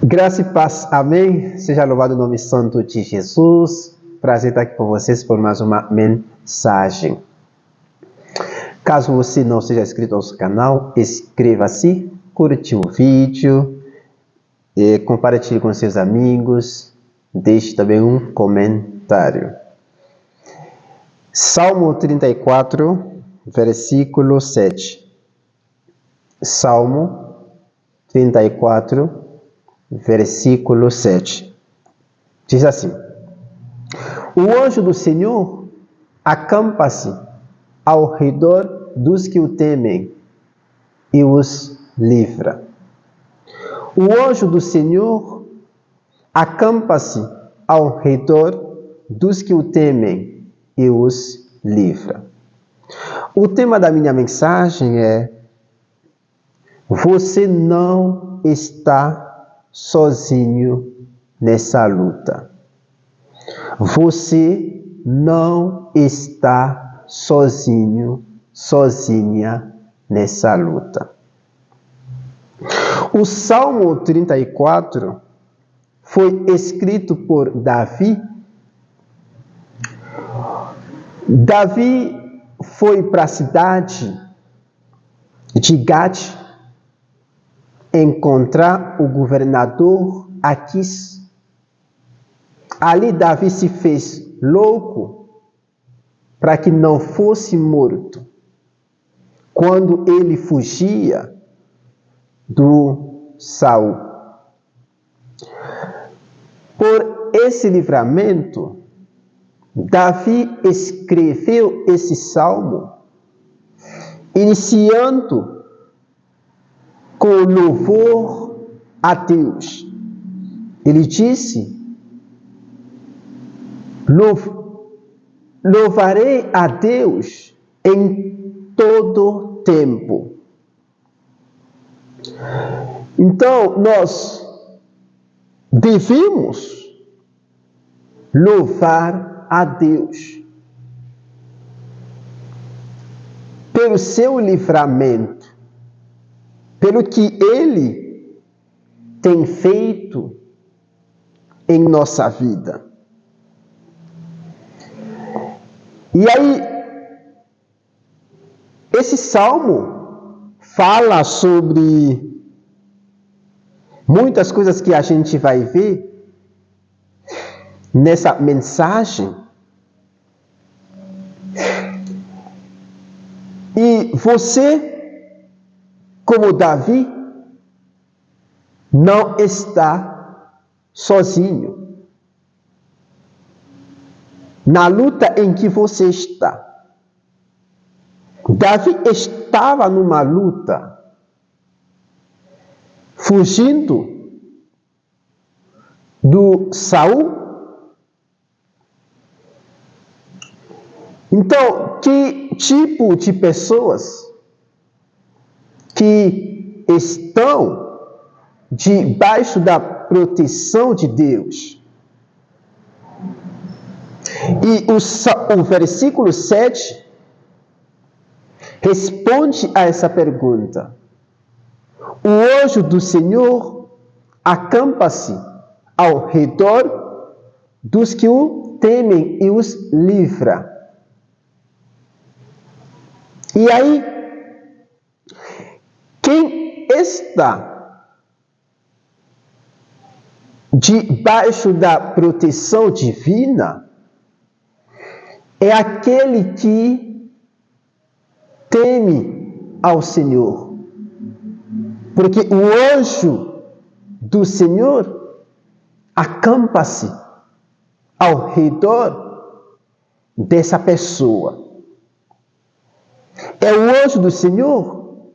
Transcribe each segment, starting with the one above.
Graça e paz, amém? Seja louvado o nome santo de Jesus. Prazer estar aqui com vocês por mais uma mensagem. Caso você não seja inscrito ao nosso canal, inscreva-se, curte o vídeo, compartilhe com seus amigos, deixe também um comentário. Salmo 34, versículo 7. Salmo 34, versículo 7. Diz assim: O anjo do Senhor acampa-se ao redor dos que o temem e os livra. O anjo do Senhor acampa-se ao redor dos que o temem e os livra. O tema da minha mensagem é: você não está sozinho nessa luta. Você não está sozinho, sozinha nessa luta. O Salmo 34 foi escrito por Davi. Davi foi para a cidade de Gade encontrar o governador Aquis. Ali Davi se fez louco para que não fosse morto quando ele fugia do Saul. Por esse livramento, Davi escreveu esse salmo, iniciando com louvor a Deus. Ele disse: louvarei a Deus em todo tempo. Então, nós devemos louvar a Deus pelo seu livramento, pelo que Ele tem feito em nossa vida. E aí, esse salmo fala sobre muitas coisas que a gente vai ver nessa mensagem. E você, como Davi, não está sozinho na luta em que você está. Davi estava numa luta, fugindo do Saul. Então, que tipo de pessoas que estão debaixo da proteção de Deus? E o versículo 7 responde a essa pergunta. O anjo do Senhor acampa-se ao redor dos que o temem e os livra. E aí, quem está debaixo da proteção divina é aquele que teme ao Senhor. Porque o anjo do Senhor acampa-se ao redor dessa pessoa. É o anjo do Senhor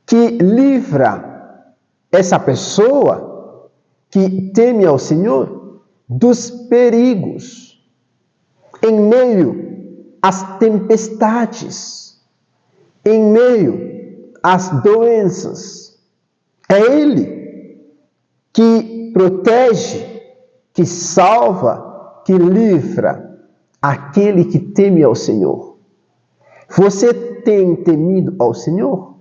que livra essa pessoa que teme ao Senhor dos perigos em meio às tempestades, em meio às doenças. É Ele que protege, que salva, que livra aquele que teme ao Senhor. Você tem temido ao Senhor?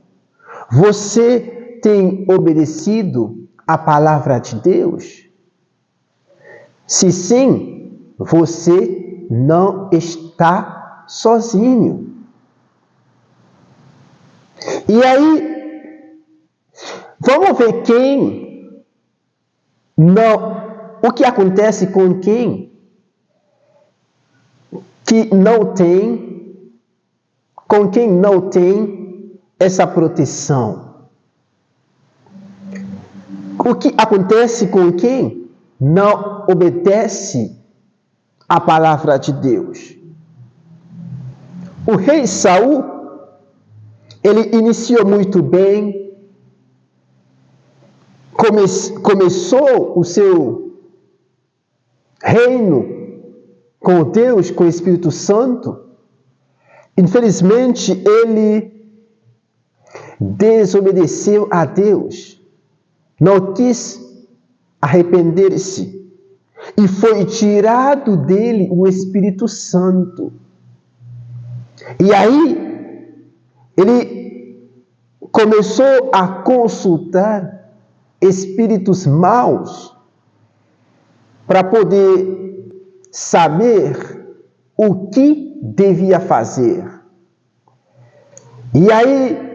Você tem obedecido a palavra de Deus? Se sim, você não está sozinho. E aí, vamos ver o que acontece com quem não tem essa proteção. O que acontece com quem não obedece à palavra de Deus? O rei Saul, ele iniciou muito bem, começou o seu reino com Deus, com o Espírito Santo. Infelizmente, ele desobedeceu a Deus, não quis arrepender-se, e foi tirado dele o Espírito Santo. E aí, ele começou a consultar espíritos maus para poder saber o que devia fazer. E aí,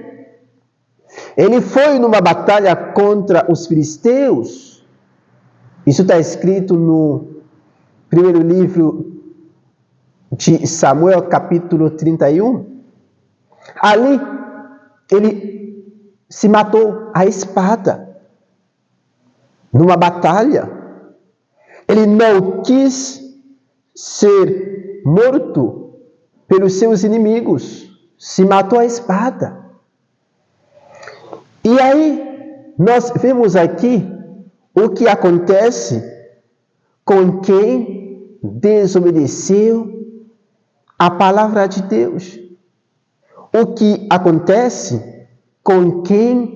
ele foi numa batalha contra os filisteus. Isso está escrito no primeiro livro de Samuel, capítulo 31. Ali, ele se matou à espada, numa batalha. Ele não quis ser morto pelos seus inimigos, se matou à espada. E aí, nós vemos aqui o que acontece com quem desobedeceu a palavra de Deus. O que acontece com quem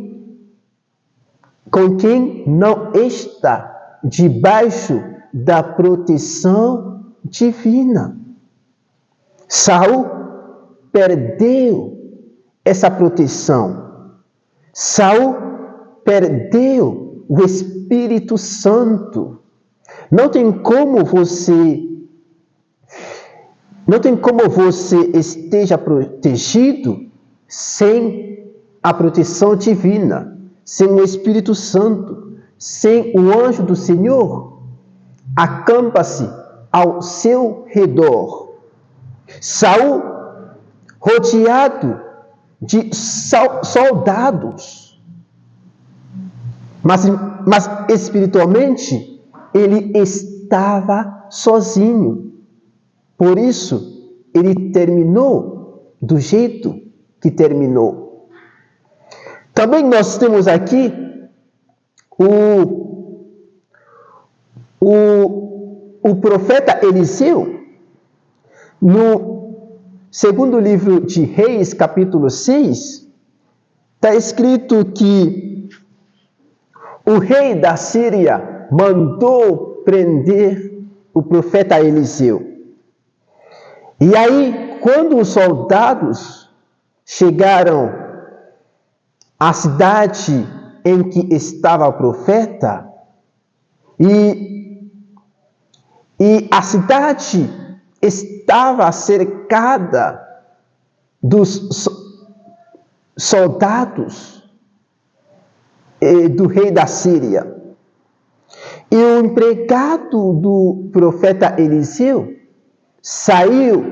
não está debaixo da proteção divina. Saul perdeu essa proteção. Saul perdeu o Espírito Santo. Não tem como você esteja protegido sem a proteção divina, sem o Espírito Santo, sem o anjo do Senhor. Acampa-se ao seu redor. Saul, rodeado de soldados, mas espiritualmente ele estava sozinho. Por isso, ele terminou do jeito que terminou. Também nós temos aqui o profeta Eliseu, no segundo livro de Reis, capítulo 6, está escrito que o rei da Síria mandou prender o profeta Eliseu. E aí, quando os soldados chegaram à cidade em que estava o profeta, e a cidade estava cercada dos soldados do rei da Síria. E o empregado do profeta Eliseu saiu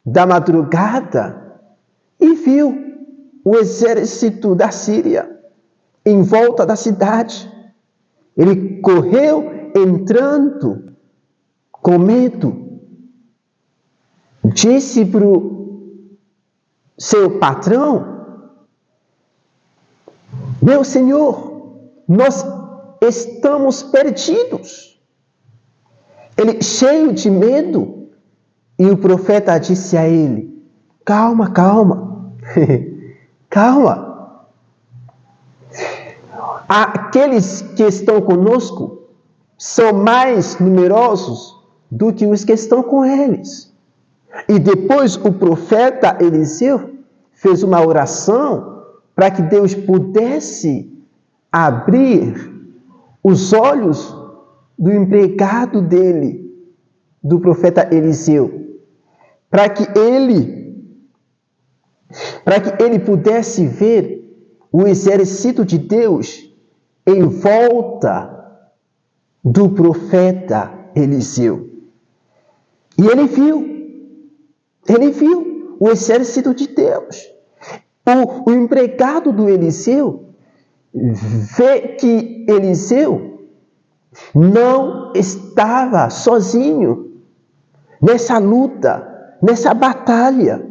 da madrugada e viu o exército da Síria em volta da cidade. Ele correu entrando com medo. Disse para o seu patrão: meu senhor, nós estamos perdidos. Ele, cheio de medo, e o profeta disse a ele: calma, calma, calma. Aqueles que estão conosco são mais numerosos do que os que estão com eles. E depois o profeta Eliseu fez uma oração para que Deus pudesse abrir os olhos do empregado dele, do profeta Eliseu, para que ele pudesse ver o exército de Deus em volta do profeta Eliseu. E ele viu o exército de Deus. O empregado do Eliseu vê que Eliseu não estava sozinho nessa luta, nessa batalha.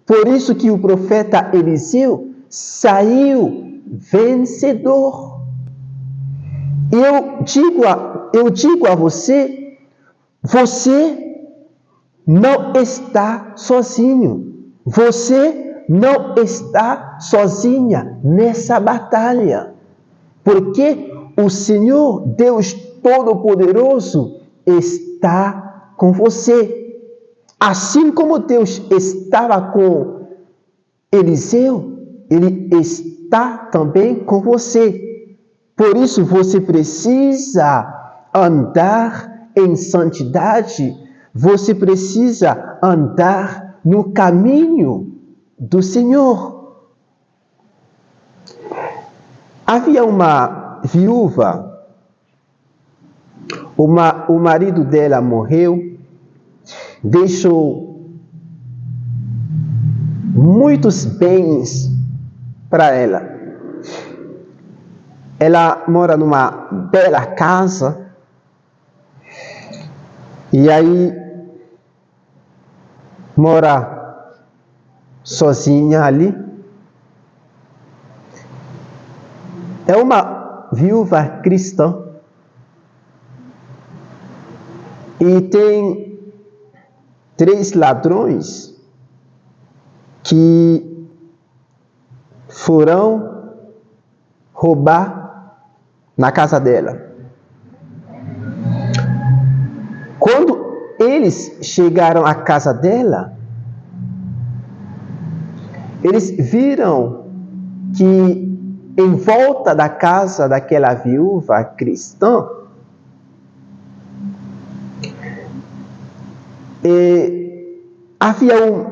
Por isso que o profeta Eliseu saiu vencedor. E eu digo a você, você não está sozinho. Você não está sozinha nessa batalha. Porque o Senhor, Deus Todo-Poderoso, está com você. Assim como Deus estava com Eliseu, Ele está também com você. Por isso você precisa andar em santidade, você precisa andar no caminho do Senhor. Havia uma viúva, o marido dela morreu, deixou muitos bens para ela. Ela mora numa bela casa e aí mora sozinha ali. É uma viúva cristã e tem 3 ladrões que foram roubar na casa dela. Quando eles chegaram à casa dela, eles viram que em volta da casa daquela viúva cristã havia um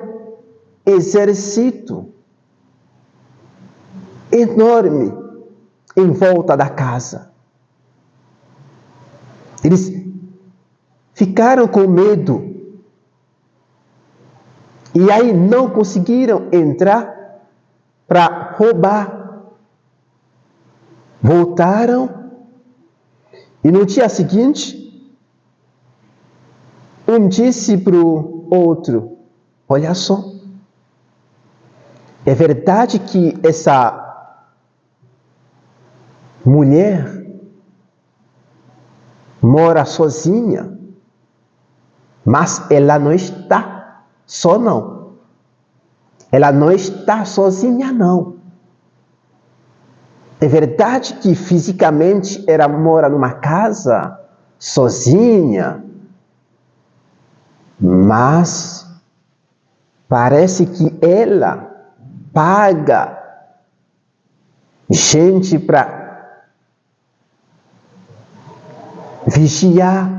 exército enorme em volta da casa. Eles ficaram com medo e aí não conseguiram entrar para roubar. Voltaram e no dia seguinte, um disse para o outro: olha só, é verdade que essa mulher mora sozinha, mas ela não está só não. Ela não está sozinha não. É verdade que fisicamente ela mora numa casa sozinha, mas parece que ela paga gente para vigiar,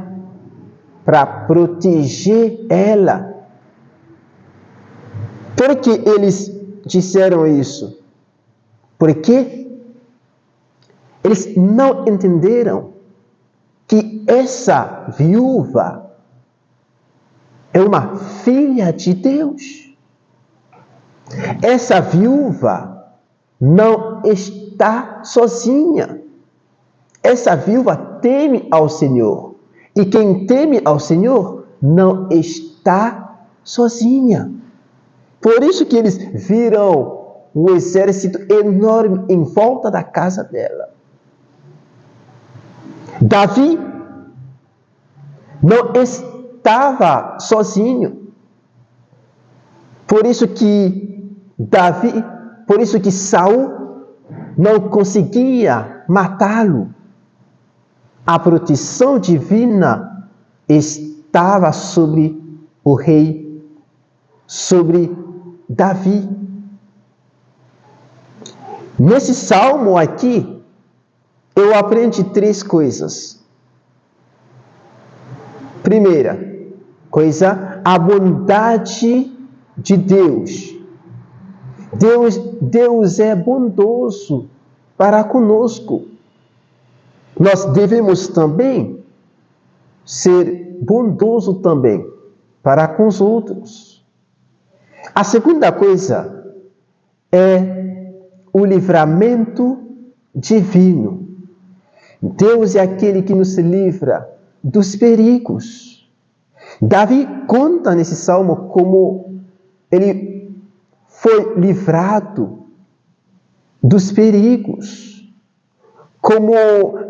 para proteger ela. Por que eles disseram isso? Porque eles não entenderam que essa viúva é uma filha de Deus. Essa viúva não está sozinha. Essa viúva teme ao Senhor. E quem teme ao Senhor não está sozinha. Por isso que eles viram um exército enorme em volta da casa dela. Davi não estava sozinho. Por isso que Saul não conseguia matá-lo. A proteção divina estava sobre o rei, sobre Davi. Nesse salmo aqui, eu aprendi 3 coisas. Primeira coisa, a bondade de Deus. Deus é bondoso para conosco. Nós devemos também ser bondoso também para com os outros. A segunda coisa é o livramento divino. Deus é aquele que nos livra dos perigos. Davi conta nesse salmo como ele foi livrado dos perigos, como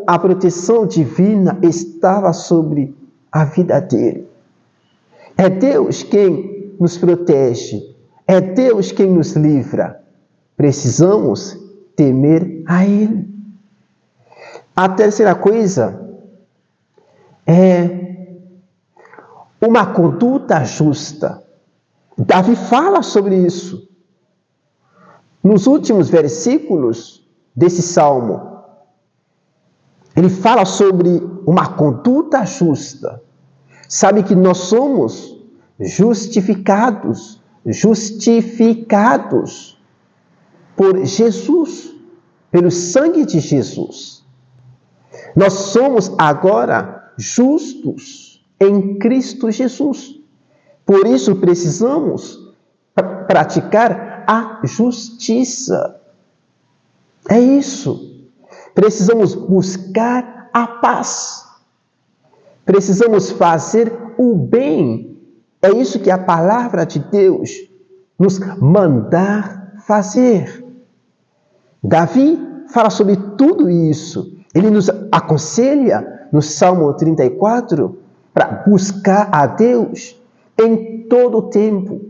a proteção divina estava sobre a vida dele. É Deus quem nos protege, é Deus quem nos livra. Precisamos temer a Ele. A terceira coisa é uma conduta justa. Davi fala sobre isso. Nos últimos versículos desse salmo, ele fala sobre uma conduta justa. Sabe que nós somos justificados por Jesus, pelo sangue de Jesus. Nós somos agora justos em Cristo Jesus. Por isso precisamos praticar a justiça. É isso. Precisamos buscar a paz. Precisamos fazer o bem. É isso que a palavra de Deus nos manda fazer. Davi fala sobre tudo isso. Ele nos aconselha no Salmo 34 para buscar a Deus em todo o tempo.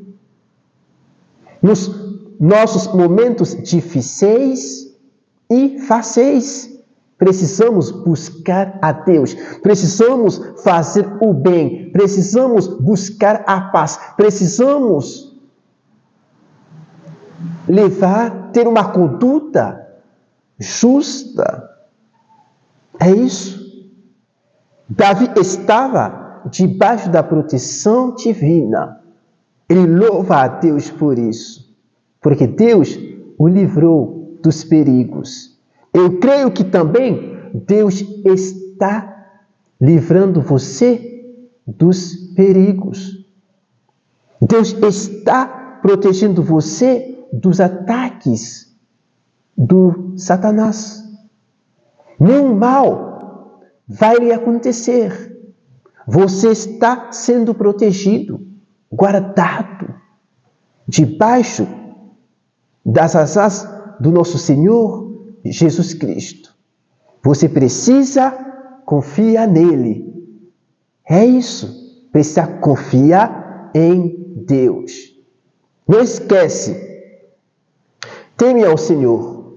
Nos nossos momentos difíceis e fáceis, precisamos buscar a Deus, precisamos fazer o bem, precisamos buscar a paz, precisamos ter uma conduta justa. É isso. Davi estava debaixo da proteção divina. Ele louva a Deus por isso, porque Deus o livrou dos perigos. Eu creio que também Deus está livrando você dos perigos. Deus está protegendo você dos ataques do Satanás. Nenhum mal vai lhe acontecer. Você está sendo protegido, guardado, debaixo das asas do nosso Senhor Jesus Cristo. Você precisa confiar nele. É isso. Precisa confiar em Deus. Não esquece. Teme ao Senhor.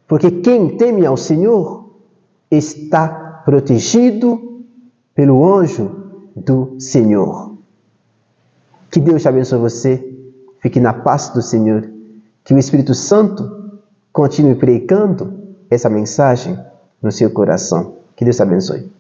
Porque quem teme ao Senhor está protegido pelo anjo do Senhor. Que Deus abençoe você. Fique na paz do Senhor. Que o Espírito Santo continue pregando essa mensagem no seu coração. Que Deus abençoe.